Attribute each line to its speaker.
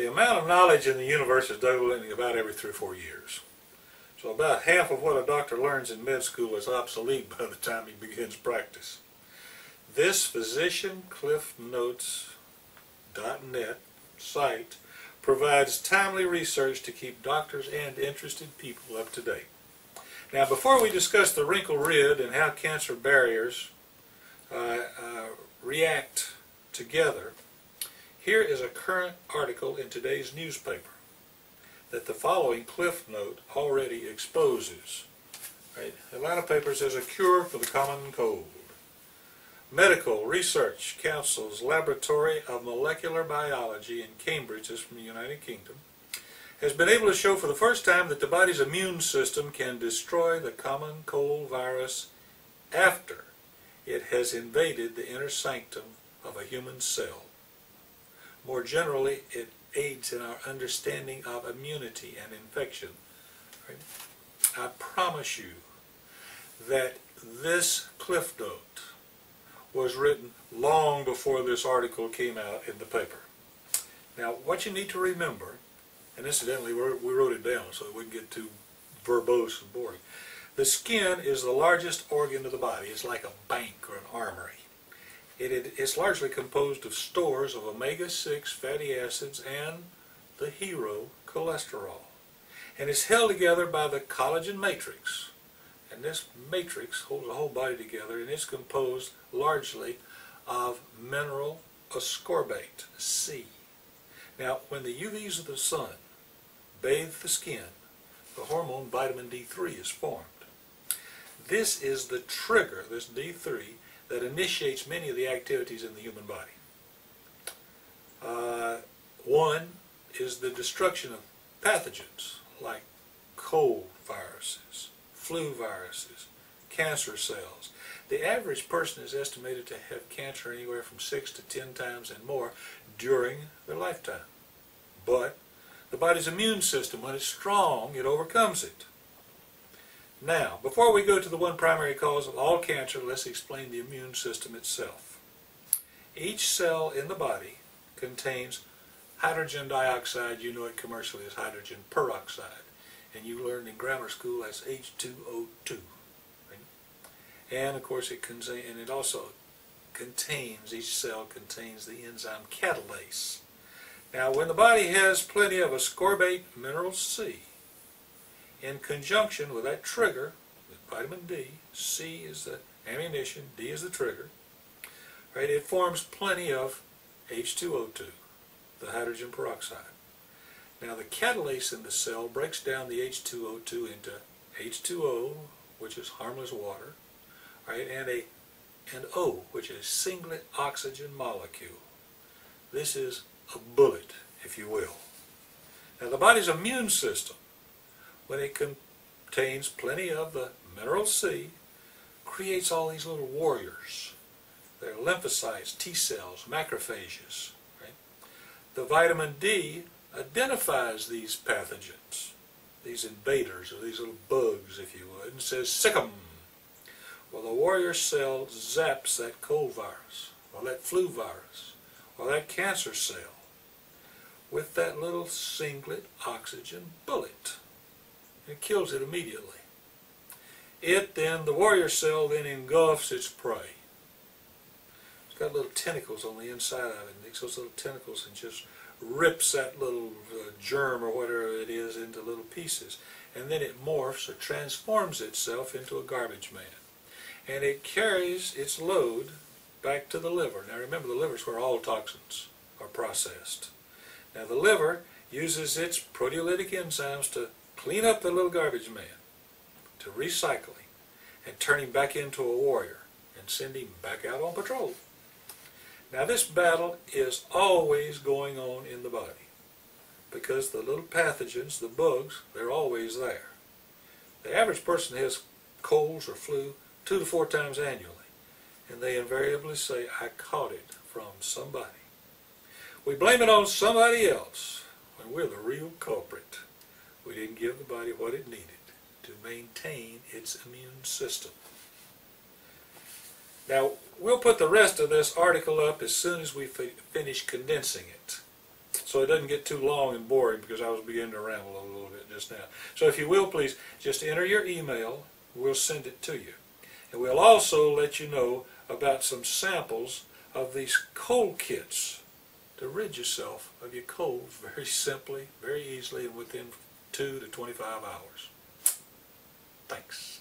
Speaker 1: The amount of knowledge in the universe is doubling about every 3 or 4 years. So about half of what a doctor learns in med school is obsolete by the time he begins practice. This physiciancliffnotes.net site provides timely research to keep doctors and interested people up to date. Now, before we discuss the wrinkle rid and how cancer barriers react together, here is a current article in today's newspaper that the following cliff note already exposes. Right? Atlanta paper says a cure for the common cold. Medical Research Council's Laboratory of Molecular Biology in Cambridge, this is from the United Kingdom, has been able to show for the first time that the body's immune system can destroy the common cold virus after it has invaded the inner sanctum of a human cell. More generally, it aids in our understanding of immunity and infection. Right? I promise you that this cliff note was written long before this article came out in the paper. Now, what you need to remember, and incidentally we wrote it down so it wouldn't get too verbose and boring. The skin is the largest organ of the body. It's like a bank or an armory. It's largely composed of stores of omega-6 fatty acids and the hero cholesterol. And it's held together by the collagen matrix. And this matrix holds the whole body together, and it's composed largely of mineral ascorbate, C. Now, when the UVs of the sun bathe the skin, the hormone vitamin D3 is formed. This is the trigger, this D3, that initiates many of the activities in the human body. One is the destruction of pathogens like cold viruses, flu viruses, cancer cells. The average person is estimated to have cancer anywhere from 6 to 10 times and more during their lifetime. But the body's immune system, when it's strong, it overcomes it. Now, before we go to the one primary cause of all cancer, let's explain the immune system itself. Each cell in the body contains hydrogen dioxide. You know it commercially as hydrogen peroxide. And you learned in grammar school as H2O2. Right? And of course it also contains, each cell contains the enzyme catalase. Now when the body has plenty of ascorbate mineral C, in conjunction with that trigger, with vitamin D, C is the ammunition, D is the trigger, right? It forms plenty of H2O2, the hydrogen peroxide. Now the catalase in the cell breaks down the H2O2 into H2O, which is harmless water, right, and an O, which is a singlet oxygen molecule. This is a bullet, if you will. Now the body's immune system, when it contains plenty of the mineral C, creates all these little warriors. They're lymphocytes, T cells, macrophages. Right? The vitamin D identifies these pathogens, these invaders, or these little bugs, if you would, and says, sick 'em. Well, the warrior cell zaps that cold virus, or that flu virus, or that cancer cell with that little singlet oxygen bullet. It kills it immediately. The warrior cell then engulfs its prey. It's got little tentacles on the inside of it, and takes those little tentacles and just rips that little germ or whatever it is into little pieces. And then it morphs or transforms itself into a garbage man. And it carries its load back to the liver. Now remember, the liver is where all toxins are processed. Now the liver uses its proteolytic enzymes to clean up the little garbage man, to recycle him, and turn him back into a warrior, and send him back out on patrol. Now this battle is always going on in the body, because the little pathogens, the bugs, they're always there. The average person has colds or flu 2 to 4 times annually, and they invariably say, I caught it from somebody. We blame it on somebody else when we're the real culprit. We didn't give the body what it needed to maintain its immune system. Now, we'll put the rest of this article up as soon as we finish condensing it. so it doesn't get too long and boring, because I was beginning to ramble a little bit just now. So if you will, please, just enter your email. We'll send it to you. And we'll also let you know about some samples of these cold kits to rid yourself of your colds very simply, very easily, and within 2 to 25 hours. Thanks.